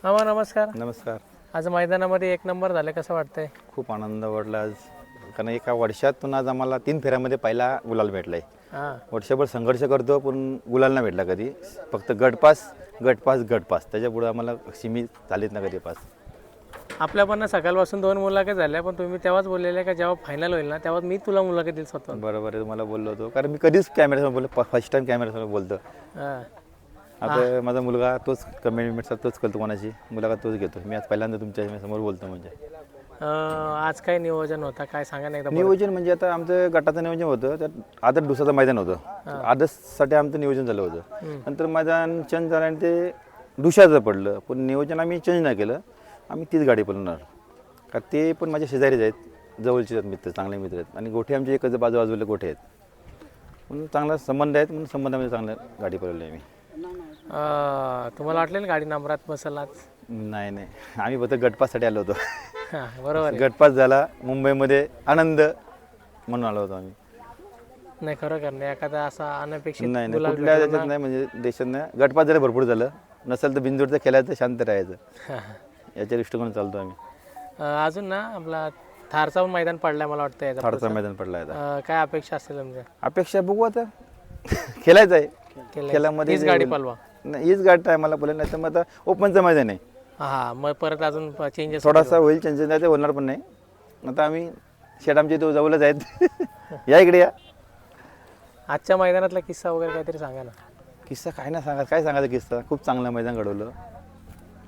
मामा नमस्कार. नमस्कार. आज मैदानामध्ये एक नंबर झाले, कसं वाटतंय? खूप आनंद वाटला आज, कारण एका वर्षातून आज आम्हाला 3 फेऱ्यामध्ये पहिला गुलाल भेटला आहे. हां, वर्षभर संघर्ष करतो पण गुलाल नाही भेटला कधी. फक्त गटपास त्याच्यापुढे आम्हाला सीमित झालीच ना कधी पास. आपल्या पण सकाळपासून 2 मुलाखत झाल्या, पण तुम्ही तेव्हाच बोललेले का जेव्हा फायनल होईल ना तेव्हा मी तुला मुलाखत देईल स्वतः. बरोबर आहे, तुम्हाला बोललो होतो कारण मी कधीच कॅमेऱ्यासमोर बोललो, फर्स्ट टाइम कॅमेऱ्यासमोर बोलतो. हां. आता माझा मुलगा तोच कमेंटचा तोच करतो, कोणाची मुलाखत तोच घेतो. मी आज पहिल्यांदा तुमच्या समोर बोलतो. म्हणजे आज काय नियोजन होता, काय सांगा ना एकदा. नियोजन म्हणजे आता आमचं गटाचं नियोजन होतं, तर आदर दुसऱ्याचं मैदान होतं. आदर्शसाठी आमचं नियोजन झालं होतं. नंतर मैदान चेंज झालं आणि ते दुसऱ्याचं पडलं, पण नियोजन आम्ही चेंज नाही केलं. आम्ही तीच गाडी पळवणार, का ते पण माझे शेजारीच आहेत, जवळचे आहेत मित्र, चांगले मित्र आहेत. आणि गोठे आमचे एकच बाजूबाजूला गोठे आहेत, म्हणून चांगला संबंध आहेत. म्हणून संबंधामध्ये चांगलं गाडी पळवली आम्ही. तुम्हाला वाटलेलं गाडी नंबरात बसेल आज? नाही, आम्ही फक्त गटपाससाठी आलो होतो. हां, बरोबर आहे. गटपास झाला मुंबईमध्ये, आनंद म्हणून आलो होतो आम्ही. नाही, खरोखर नाही, एखादा असा अनपेक्षित नाही गुलाल कुठल्या भेटला याच्यात नाही, म्हणजे देशात नाही. गटपास झालं भरपूर झालं, नसेल तर बिंदूरचं खेळायचं, शांत राहायचं, ना. याच्या दृष्टिकोन चालतो आम्ही. अजून ना आपला थारचा पण मैदान पडलाय, मला वाटतं याचा थारचा मैदान पडला आहे. काय अपेक्षा असेल तुमच्या? अपेक्षा बघू आता. खेळायचं आहे, खेळामध्ये हीच गाडी पळवा. नाही, हीच गाडी आहे मला बोलायला. नाही तर मग आता ओपनचं मैदान आहे. हा, मग परत अजून चेंजेस थोडासा होईल चेंजेस, नाही ते होणार पण नाही. आता आम्ही शेट आमच्या इथं जवळच आहेत. या इकडे या. आजच्या मैदानातला किस्सा वगैरे काहीतरी सांगा ना. किस्सा काय नाही सांगा, काय सांगायचा किस्सा. खूप चांगलं मैदान घडवलं,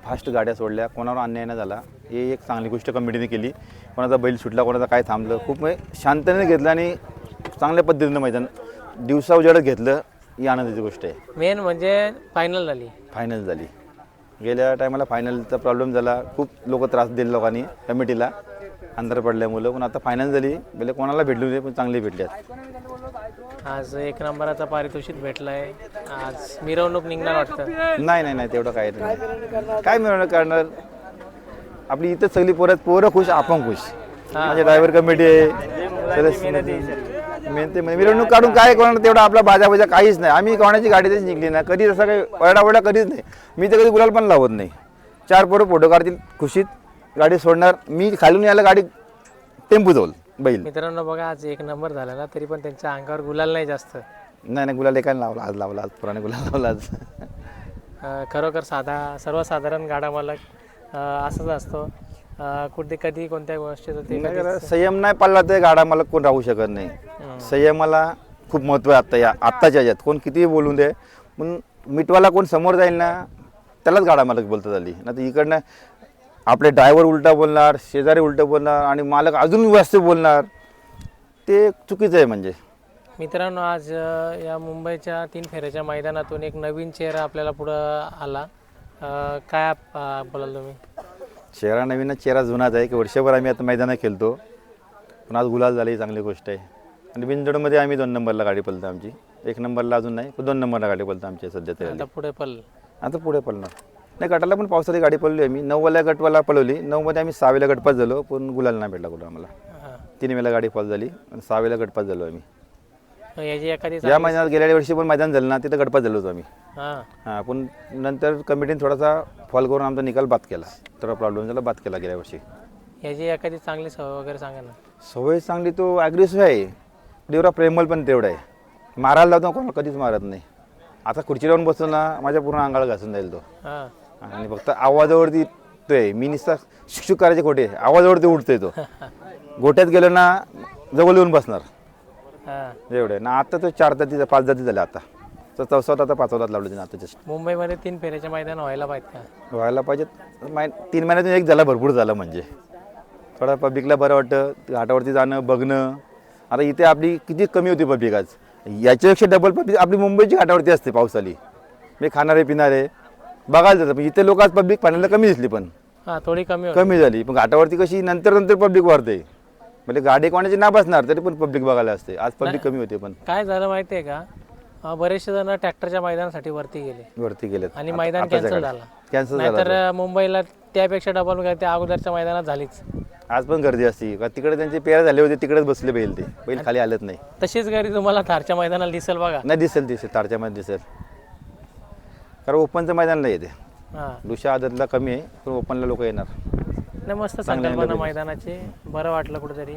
फास्ट गाड्या सोडल्या, कोणावर अन्याय नाही झाला, हे एक चांगली गोष्ट कमिटीने केली. कोणाचा बैल सुटला, कोणाचा काय थांबलं, खूप म्हणजे शांततेने घेतलं आणि चांगल्या पद्धतीनं मैदान दिवसा उजाडत घेतलं, ही आनंदाची गोष्ट आहे. मेन म्हणजे फायनल झाली. गेल्या टायमाला फायनलचा प्रॉब्लेम झाला, खूप लोक त्रास दिले लोकांनी कमिटीला अंधार पडल्यामुळं. पण आता फायनल झाली, पहिले कोणाला भेटली होती पण चांगली भेटली. आज 1 नंबराचा पारितोषिक भेटलाय. आज मिरवणूक निघणार वाटतं? नाही तेवढं काय नाही. काय मिळवणूक करणार, आपली इथं सगळी पोरं खुश, आपण खुश. म्हणजे ड्रायव्हर कमिटी आहे, मेन ते मिरवणूक काढून काय कोणाला तेवढा आपला बाजा काहीच नाही. आम्ही कोणाची गाडी तशी निघली नाही कधी, तसं काही वरडा कधीच नाही. मी तर कधी गुलाल पण लावत नाही. 4 पोरं फोटो काढतील, खुशीत गाडी सोडणार. मी खालून यायला गाडी टेम्पो जाईल बैल. मित्रांनो बघा, आज 1 नंबर झाला ना, तरी पण त्यांच्या अंगावर गुलाल नाही जास्त. नाही गुलाल एकाने लावला आज पुराने गुलाल लावला आज. खरोखर सर्वसाधारण गाडा मालक असंच असतो. कुठे कधी कोणत्या गोष्टीचं ते संयम नाही पाळला तर गाडा मला कोण राहू शकत नाही. संयमाला खूप महत्त्व आहे आत्ताच्या ह्याच्यात. कोण कितीही बोलून दे, पण मिटवाला कोण समोर जाईल ना त्यालाच गाडा मालक बोलतात आली. नाही तर इकडनं आपले ड्रायव्हर उलटा बोलणार, शेजारी उलटं बोलणार आणि मालक अजून जास्त बोलणार, ते चुकीचं आहे. म्हणजे मित्रांनो, आज या मुंबईच्या 3 फेऱ्याच्या मैदानातून एक नवीन चेहरा आपल्याला पुढं आला. काय बोलाल तुम्ही? चेहरा नवीन, चेहरा जुनाच आहे की वर्षभर आम्ही आता मैदानात खेळतो, पण आज गुलाल झाली, ही चांगली गोष्ट आहे. आणि बिंदोडमध्ये आम्ही 2 नंबरला गाडी पळतो आमची. 1 नंबरला अजून नाही, पण 2 नंबरला गाडी पळतो आमची सध्या तरी. आता पुढे पळणार नाही. गटाला पण पावसाची गाडी पळवली आम्ही. 9वाल्या गटवाला पळवली, 9मध्ये आम्ही 6वेला गटपास झालो, पण गुलाल नाही भेटला कुठं आम्हाला. 3 वेळेला गाडी पास झाली आणि 6वेला गटपास झालो आम्ही. या मैदानात गेल्या वर्षी पण मैदान झालं ना, तिथं गटपास झालो होतो आम्ही. हां, पण नंतर कमिटीने थोडासा फॉल करून आमचा निकाल बाद केला, थोडा प्रॉब्लेम झाला, बाद केला गेल्या वर्षी. याची एखादी चांगली सवय वगैरे सांगा ना. सवय चांगली, तो ॲग्रेसिव्ह आहे, तेवढा प्रेमल पण तेवढा आहे. मारायला लावतो कोणाला कधीच मारत नाही. आता खुर्ची लावून बसतो ना, माझ्या पूर्ण अंगाला घासून जाईल तो. आणि फक्त आवाजावरती तो आहे. मी निस्ता शिक्षक करायचे खोटे, आवाजावरती उठतोय तो. गोट्यात गेलो ना जवळ येऊन बसणार एवढे ना. आता तो 4 जाती 5 जाती झाल्या आता. तर 4th आता 5वा दात लावलं आता जस्ट. मुंबईमध्ये 3 फेऱ्याच्या मैदान व्हायला पाहिजेत. 3 महिन्यातून एक झाला, भरपूर झालं. म्हणजे थोडा पब्लिकला बरं वाटतं, घाटावरती जाणं बघणं. आता इथे आपली किती कमी होती पब्लिक, आज याच्यापेक्षा डबल पब्लिक आपली मुंबईची घाटावरती असते पावसाली. मी खाणारे पिणारे बघायला जातं, पण इथे लोक आज पब्लिक पाण्याला कमी दिसली, पण थोडी कमी झाली. पण घाटावरती कशी नंतर पब्लिक वाढते. म्हणजे गाडी कोणाची ना बसणार तरी पण पब्लिक बघायला असते. आज पब्लिक कमी होते. पण काय झालं माहिती आहे का, बरेचसे जण ट्रॅक्टरच्या मैदानासाठी वरती गेले आणि मैदान कॅन्सल झालं. तर मुंबईला त्यापेक्षा डबल गर्दी अगोदरच्या मैदानात झालीच. आज पण गर्दी असते का, तिकडे त्यांचे पेरा झाले होते, तिकडेच बसले बैल. ते बैल खाली आलेच नाही. तशीच गर्दी तुम्हाला थारच्या मैदानाला दिसेल बघा. नाही दिसेल थारच्या मध्ये दिसेल, कारण ओपनचं मैदान नाही येते. हां लुशा आदतला कमी आहे पण ओपनला लोक येणार. नाही मस्त संकल्पना मैदानाची, बरं वाटलं कुठेतरी.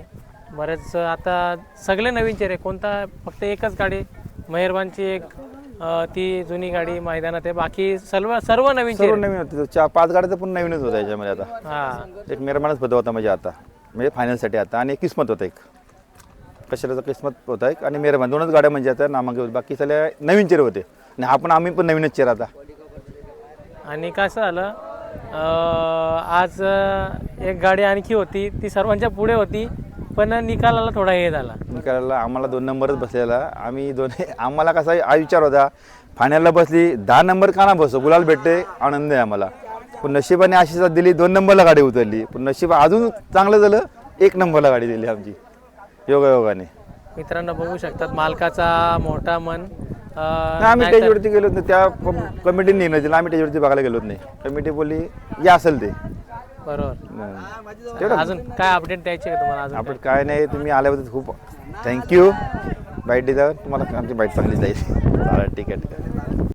बरेच आता सगळे नवीन चेहरे, कोणता फक्त एकच गाडी मेहरबानची एक ती जुनी गाडी मैदानात आहे, बाकी सर्व सर्व नवीन सर्व चेहरे. नवीन होते. 4-5 गाड्या तर पण नवीनच होत्या याच्यामध्ये आता. हां एक मेहरबानच पद होता म्हणजे आता, म्हणजे फायनलसाठी आता, आणि एक किस्मत होता एक कशाला किस्मत होता एक, आणि मेहरबान 2च गाड्या म्हणजे आता नामांकित होते. बाकी सगळे नवीन चेहरे होते आणि आम्ही पण नवीनच चेहरा आता. आणि कसं झालं आज एक गाडी आणखी होती, ती सर्वांच्या पुढे होती, पण निकालाला थोडा हे झाला. निकालाला आम्हाला 2 नंबरच बसलेला. आम्ही आम्हाला कसा हा विचार होता, फायनलला बसली 10 नंबर का ना बसो, गुलाल भेटते, आनंद आहे आम्हाला. पण नशिबाने अशी साथ दिली, 2 नंबरला गाडी उतरली. पण नशीब अजून चांगलं झालं, 1 नंबरला गाडी दिली आमची योगायोगाने. मित्रांनो बघू शकतात मालकाचा मोठा मन. आम्ही स्टेजवरती गेलो नाही, त्या कमिटीने निर्णय दिला, आम्ही स्टेजवरती बघायला गेलोच नाही. कमिटी बोलली या असेल ते बरोबर. अजून काय अपडेट द्यायची का तुम्हाला? अजून आपण काय नाही, तुम्ही आल्याबद्दल खूप थँक्यू. बाईट दिल्यावर तुम्हाला आमची बाईट चांगली जाईल. ठीक आहे.